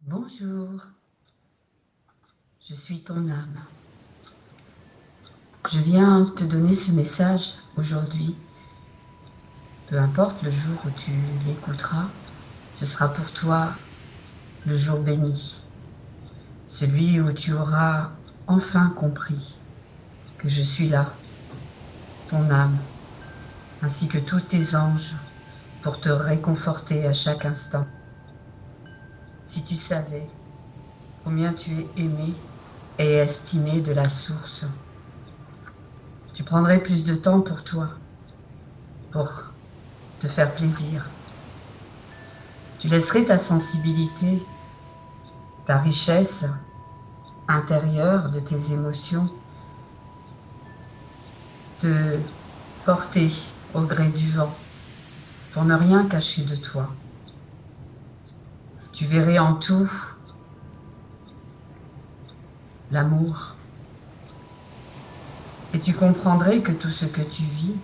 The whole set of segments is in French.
Bonjour, je suis ton âme. Je viens te donner ce message aujourd'hui. Peu importe le jour où tu l'écouteras, ce sera pour toi le jour béni. Celui où tu auras enfin compris que je suis là, ton âme, ainsi que tous tes anges, pour te réconforter à chaque instant. Si tu savais combien tu es aimé et estimé de la source, tu prendrais plus de temps pour toi, pour te faire plaisir. Tu laisserais ta sensibilité, ta richesse intérieure de tes émotions te porter au gré du vent pour ne rien cacher de toi. Tu verrais en tout l'amour et tu comprendrais que tout ce que tu vis,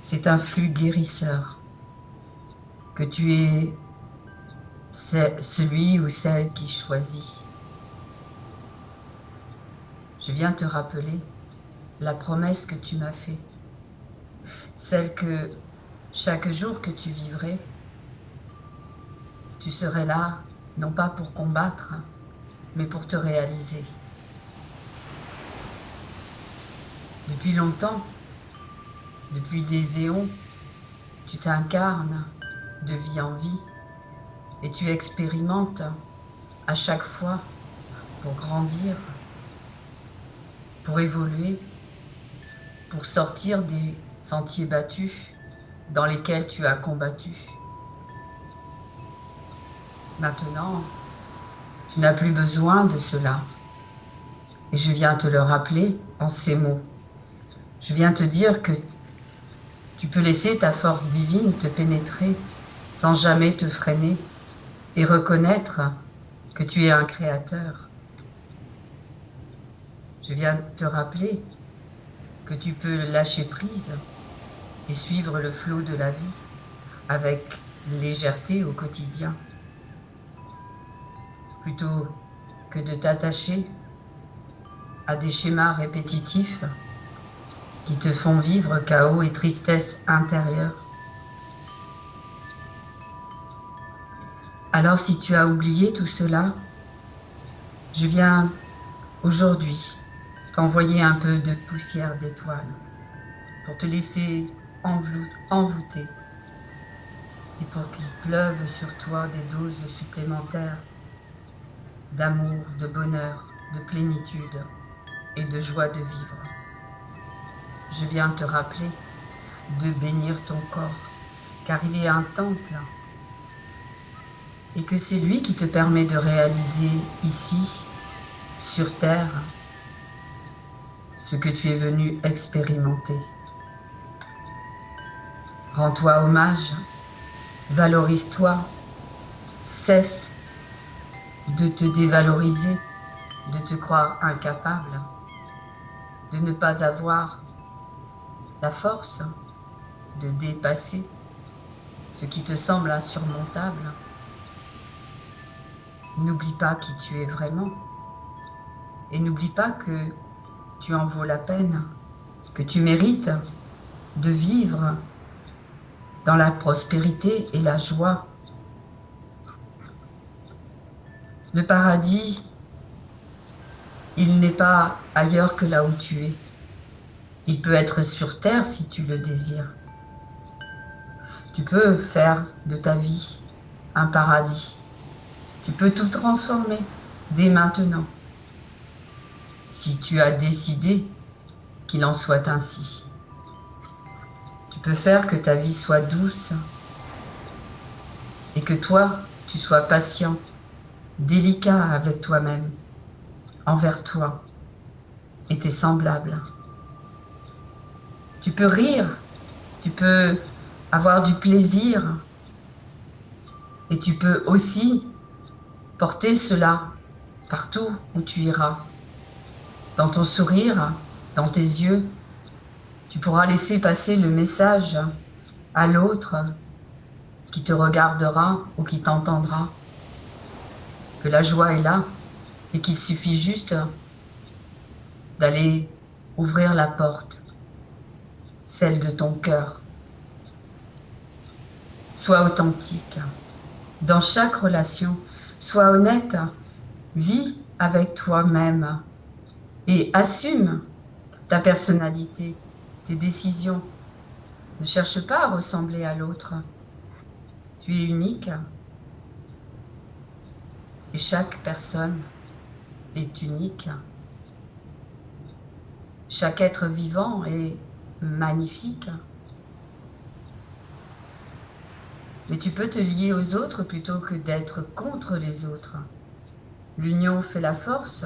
c'est un flux guérisseur, que tu es celui ou celle qui choisit. Je viens te rappeler la promesse que tu m'as faite, celle que chaque jour que tu vivrais, tu serais là, non pas pour combattre, mais pour te réaliser. Depuis longtemps, depuis des éons, tu t'incarnes de vie en vie et tu expérimentes à chaque fois pour grandir, pour évoluer, pour sortir des sentiers battus dans lesquels tu as combattu. Maintenant, tu n'as plus besoin de cela. Et je viens te le rappeler en ces mots. Je viens te dire que tu peux laisser ta force divine te pénétrer sans jamais te freiner et reconnaître que tu es un créateur. Je viens te rappeler que tu peux lâcher prise et suivre le flot de la vie avec légèreté au quotidien, plutôt que de t'attacher à des schémas répétitifs qui te font vivre chaos et tristesse intérieure. Alors si tu as oublié tout cela, je viens aujourd'hui t'envoyer un peu de poussière d'étoiles pour te laisser envoûter et pour qu'il pleuve sur toi des doses supplémentaires d'amour, de bonheur, de plénitude et de joie de vivre. Je viens te rappeler de bénir ton corps, car il est un temple et que c'est lui qui te permet de réaliser ici, sur terre, ce que tu es venu expérimenter. Rends-toi hommage, valorise-toi, cesse de te dévaloriser, de te croire incapable, de ne pas avoir la force de dépasser ce qui te semble insurmontable. N'oublie pas qui tu es vraiment et n'oublie pas que tu en vaux la peine, que tu mérites de vivre dans la prospérité et la joie. Le paradis, il n'est pas ailleurs que là où tu es. Il peut être sur terre si tu le désires. Tu peux faire de ta vie un paradis. Tu peux tout transformer dès maintenant, si tu as décidé qu'il en soit ainsi. Tu peux faire que ta vie soit douce et que toi, tu sois patient, délicat avec toi-même, envers toi et tes semblables. Tu peux rire, tu peux avoir du plaisir et tu peux aussi porter cela partout où tu iras. Dans ton sourire, dans tes yeux, tu pourras laisser passer le message à l'autre qui te regardera ou qui t'entendra. que la joie est là et qu'il suffit juste d'aller ouvrir la porte, celle de ton cœur. Sois authentique dans chaque relation, sois honnête, vis avec toi-même et assume ta personnalité, tes décisions. Ne cherche pas à ressembler à l'autre. Tu es unique et chaque personne est unique. Chaque être vivant est magnifique. Mais tu peux te lier aux autres plutôt que d'être contre les autres. L'union fait la force.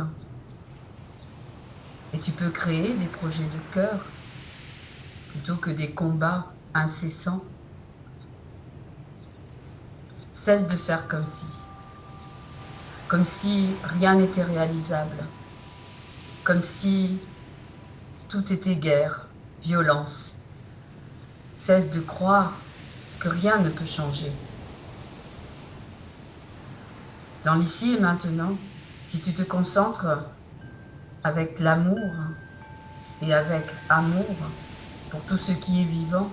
Et tu peux créer des projets de cœur plutôt que des combats incessants. Cesse de faire comme si rien n'était réalisable, comme si tout était guerre, violence. Cesse de croire que rien ne peut changer. Dans l'ici et maintenant, si tu te concentres avec l'amour et avec amour pour tout ce qui est vivant,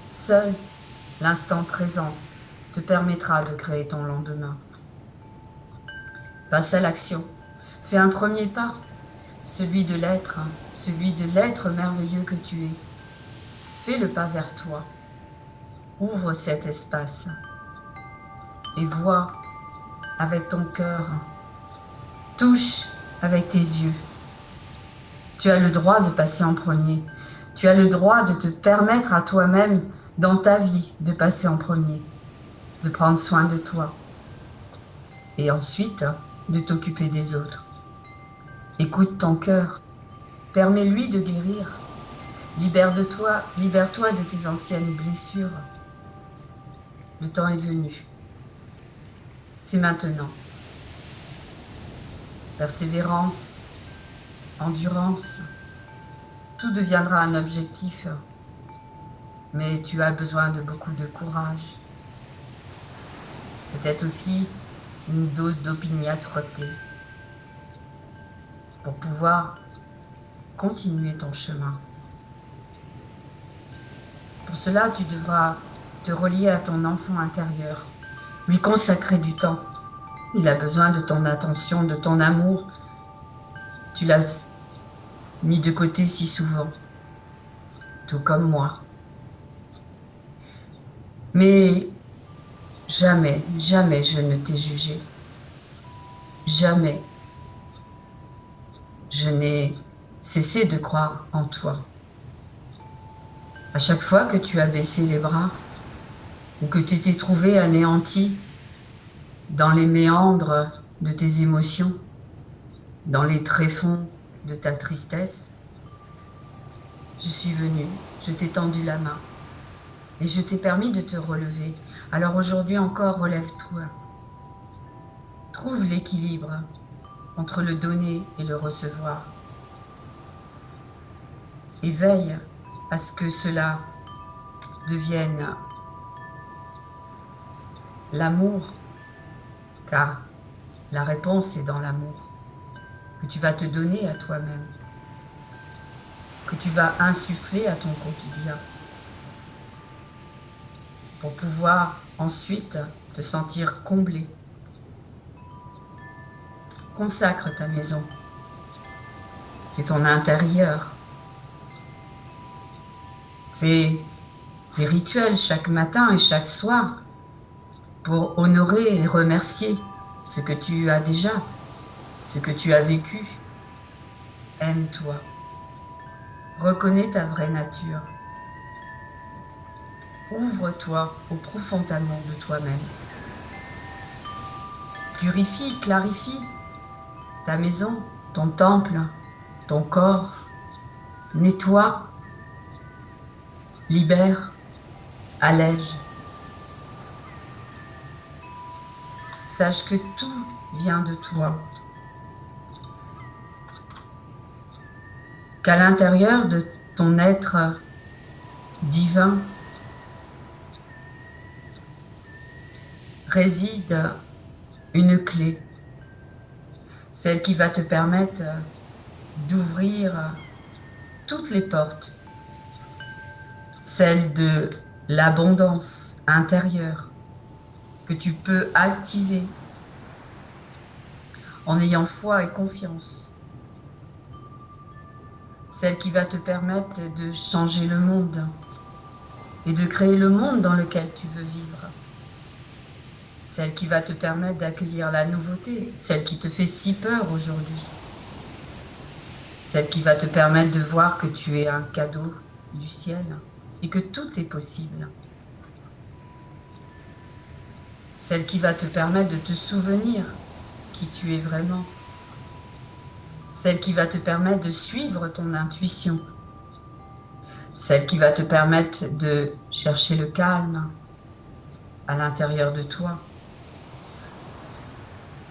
seul l'instant présent te permettra de créer ton lendemain. Passe à l'action. Fais un premier pas, celui de l'être merveilleux que tu es. Fais le pas vers toi. Ouvre cet espace et vois avec ton cœur. Touche avec tes yeux. Tu as le droit de passer en premier. Tu as le droit de te permettre à toi-même, dans ta vie, de passer en premier, de prendre soin de toi et ensuite de t'occuper des autres. Écoute ton cœur. Permets-lui de guérir. Libère-toi de tes anciennes blessures. Le temps est venu. C'est maintenant. Persévérance, endurance, tout deviendra un objectif. Mais tu as besoin de beaucoup de courage. Peut-être aussi une dose d'opiniâtreté pour pouvoir continuer ton chemin. Pour cela, tu devras te relier à ton enfant intérieur, lui consacrer du temps. Il a besoin de ton attention, de ton amour. Tu l'as mis de côté si souvent, tout comme moi. Mais jamais, jamais je ne t'ai jugé. Jamais je n'ai cessé de croire en toi. À chaque fois que tu as baissé les bras ou que tu t'es trouvé anéanti dans les méandres de tes émotions, dans les tréfonds de ta tristesse, je suis venue, je t'ai tendu la main et je t'ai permis de te relever. Alors aujourd'hui encore, relève-toi. Trouve l'équilibre entre le donner et le recevoir. Et veille à ce que cela devienne l'amour, car la réponse est dans l'amour que tu vas te donner à toi-même, que tu vas insuffler à ton quotidien, pour pouvoir ensuite te sentir comblé. Consacre ta maison, c'est ton intérieur. Fais des rituels chaque matin et chaque soir pour honorer et remercier ce que tu as déjà, ce que tu as vécu. Aime-toi. Reconnais ta vraie nature. Ouvre-toi au profond amour de toi-même. Purifie, clarifie ta maison, ton temple, ton corps. Nettoie, libère, allège. Sache que tout vient de toi. Qu'à l'intérieur de ton être divin réside une clé, celle qui va te permettre d'ouvrir toutes les portes, celle de l'abondance intérieure que tu peux activer en ayant foi et confiance, celle qui va te permettre de changer le monde et de créer le monde dans lequel tu veux vivre, celle qui va te permettre d'accueillir la nouveauté, celle qui te fait si peur aujourd'hui, celle qui va te permettre de voir que tu es un cadeau du ciel et que tout est possible, celle qui va te permettre de te souvenir qui tu es vraiment, celle qui va te permettre de suivre ton intuition, celle qui va te permettre de chercher le calme à l'intérieur de toi,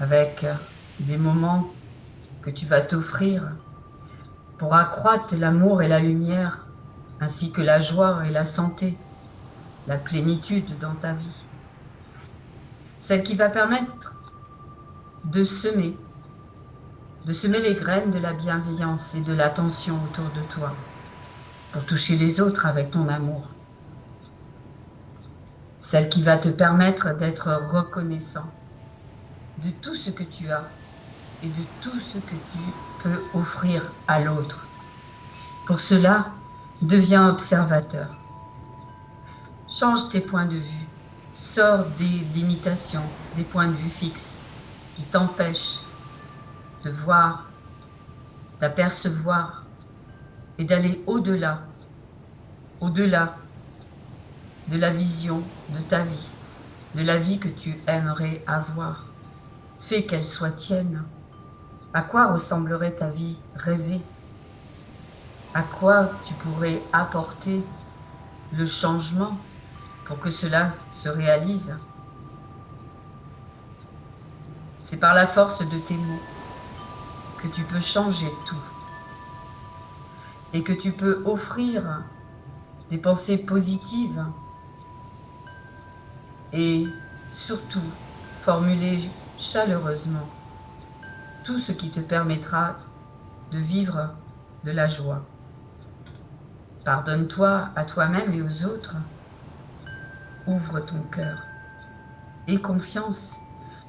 avec des moments que tu vas t'offrir pour accroître l'amour et la lumière, ainsi que la joie et la santé, la plénitude dans ta vie. Celle qui va permettre de semer les graines de la bienveillance et de l'attention autour de toi, pour toucher les autres avec ton amour. Celle qui va te permettre d'être reconnaissant de tout ce que tu as et de tout ce que tu peux offrir à l'autre. Pour cela, deviens observateur. Change tes points de vue. Sors des limitations, des points de vue fixes qui t'empêchent de voir, d'apercevoir et d'aller au-delà de la vision de ta vie, de la vie que tu aimerais avoir. Fais qu'elle soit tienne. À quoi ressemblerait ta vie rêvée? À quoi tu pourrais apporter le changement pour que cela se réalise? C'est par la force de tes mots que tu peux changer tout et que tu peux offrir des pensées positives et surtout formuler chaleureusement tout ce qui te permettra de vivre de la joie. Pardonne-toi à toi-même et aux autres. Ouvre ton cœur. Aie confiance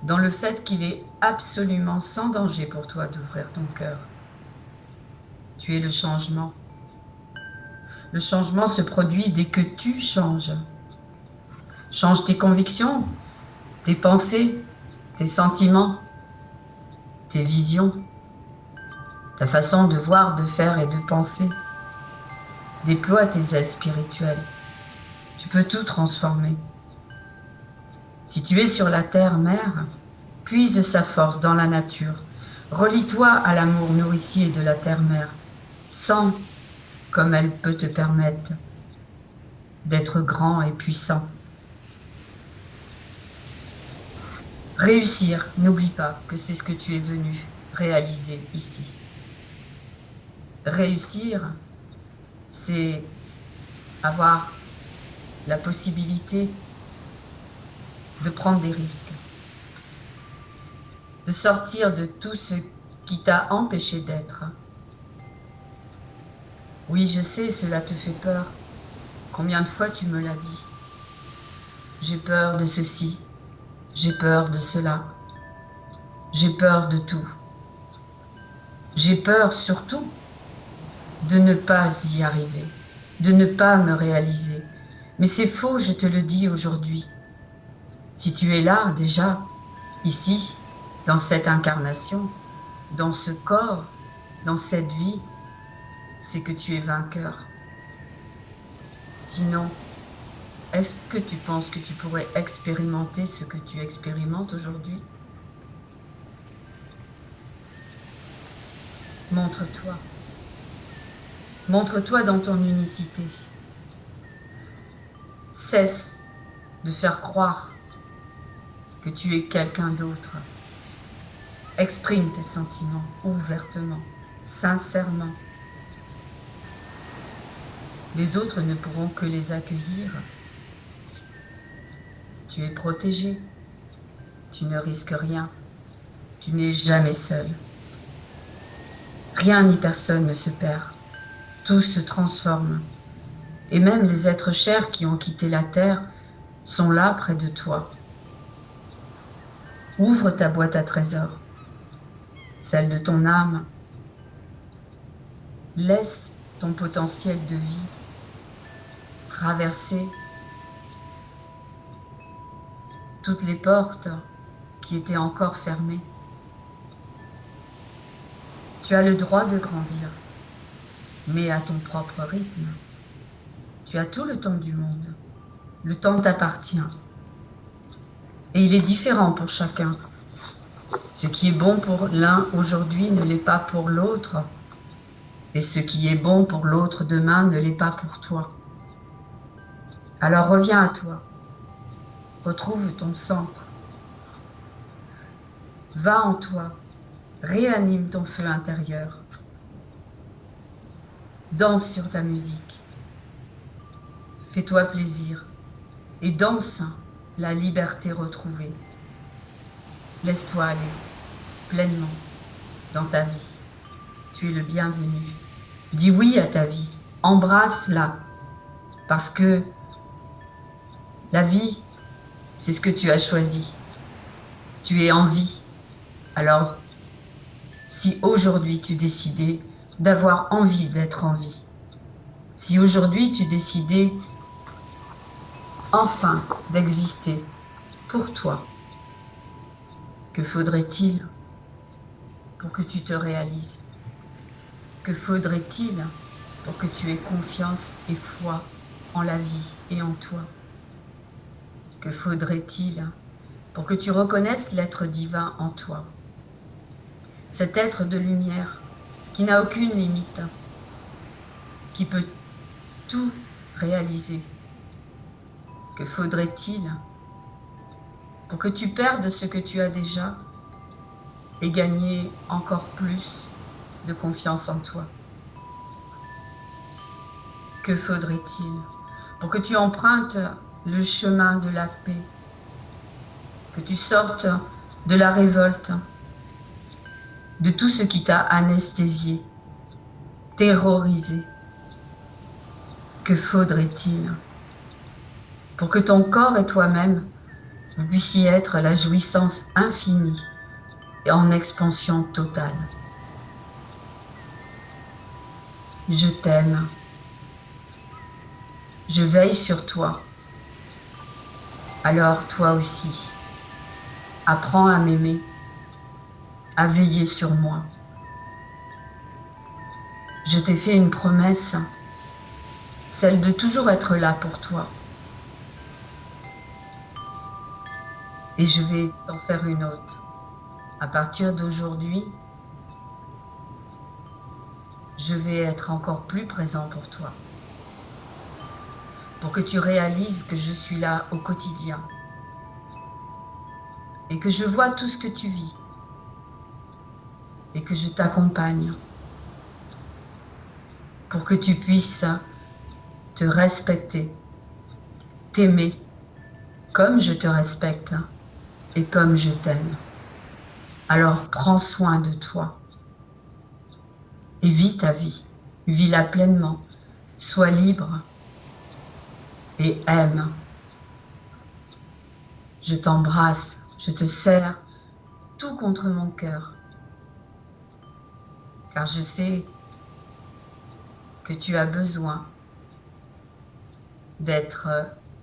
dans le fait qu'il est absolument sans danger pour toi d'ouvrir ton cœur. Tu es le changement. Le changement se produit dès que tu changes. Change tes convictions, tes pensées, tes sentiments, tes visions, ta façon de voir, de faire et de penser. Déploie tes ailes spirituelles. Tu peux tout transformer. Si tu es sur la terre-mère, puise sa force dans la nature. Relie-toi à l'amour nourricier de la terre-mère. Sens comme elle peut te permettre d'être grand et puissant. Réussir, n'oublie pas que c'est ce que tu es venu réaliser ici. Réussir, c'est avoir la possibilité de prendre des risques, de sortir de tout ce qui t'a empêché d'être. Oui, je sais, cela te fait peur. Combien de fois tu me l'as dit? J'ai peur de ceci, j'ai peur de cela, j'ai peur de tout. J'ai peur surtout de ne pas y arriver, de ne pas me réaliser. Mais c'est faux, je te le dis aujourd'hui. Si tu es là déjà, ici, dans cette incarnation, dans ce corps, dans cette vie, c'est que tu es vainqueur. Sinon, est-ce que tu penses que tu pourrais expérimenter ce que tu expérimentes aujourd'hui? Montre-toi. Montre-toi dans ton unicité. Cesse de faire croire que tu es quelqu'un d'autre. Exprime tes sentiments ouvertement, sincèrement. Les autres ne pourront que les accueillir. Tu es protégé. Tu ne risques rien. Tu n'es jamais seul. Rien ni personne ne se perd. Tout se transforme. Et même les êtres chers qui ont quitté la terre sont là près de toi. Ouvre ta boîte à trésors, celle de ton âme. Laisse ton potentiel de vie traverser toutes les portes qui étaient encore fermées. Tu as le droit de grandir, mais à ton propre rythme. Tu as tout le temps du monde. Le temps t'appartient. Et il est différent pour chacun. Ce qui est bon pour l'un aujourd'hui ne l'est pas pour l'autre. Et ce qui est bon pour l'autre demain ne l'est pas pour toi. Alors reviens à toi. Retrouve ton centre. Va en toi. Réanime ton feu intérieur. Danse sur ta musique. Fais-toi plaisir et danse la liberté retrouvée. Laisse-toi aller pleinement dans ta vie. Tu es le bienvenu. Dis oui à ta vie. Embrasse-la. Parce que la vie, c'est ce que tu as choisi. Tu es en vie. Alors, si aujourd'hui tu décidais d'avoir envie d'être en vie, si aujourd'hui tu décidais enfin d'exister pour toi, que faudrait-il pour que tu te réalises? Que faudrait-il pour que tu aies confiance et foi en la vie et en toi? Que faudrait-il pour que tu reconnaisses l'être divin en toi? Cet être de lumière qui n'a aucune limite, qui peut tout réaliser. Que faudrait-il pour que tu perdes ce que tu as déjà et gagner encore plus de confiance en toi? Que faudrait-il pour que tu empruntes le chemin de la paix, que tu sortes de la révolte, de tout ce qui t'a anesthésié, terrorisé? Que faudrait-il pour que ton corps et toi-même, vous puissiez être la jouissance infinie et en expansion totale? Je t'aime. Je veille sur toi. Alors toi aussi, apprends à m'aimer, à veiller sur moi. Je t'ai fait une promesse, celle de toujours être là pour toi. Et je vais t'en faire une autre. À partir d'aujourd'hui, je vais être encore plus présent pour toi. Pour que tu réalises que je suis là au quotidien. Et que je vois tout ce que tu vis. Et que je t'accompagne. Pour que tu puisses te respecter, t'aimer comme je te respecte et comme je t'aime. Alors prends soin de toi et vis ta vie, vis-la pleinement, sois libre et aime. Je t'embrasse, je te serre tout contre mon cœur, car je sais que tu as besoin d'être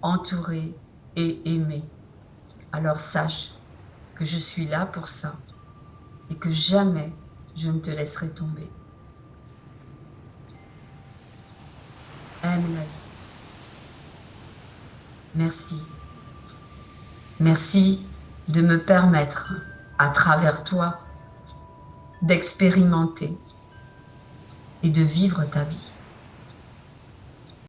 entouré et aimé. Alors sache que je suis là pour ça et que jamais je ne te laisserai tomber. Aime la vie. Merci. Merci de me permettre, à travers toi, d'expérimenter et de vivre ta vie.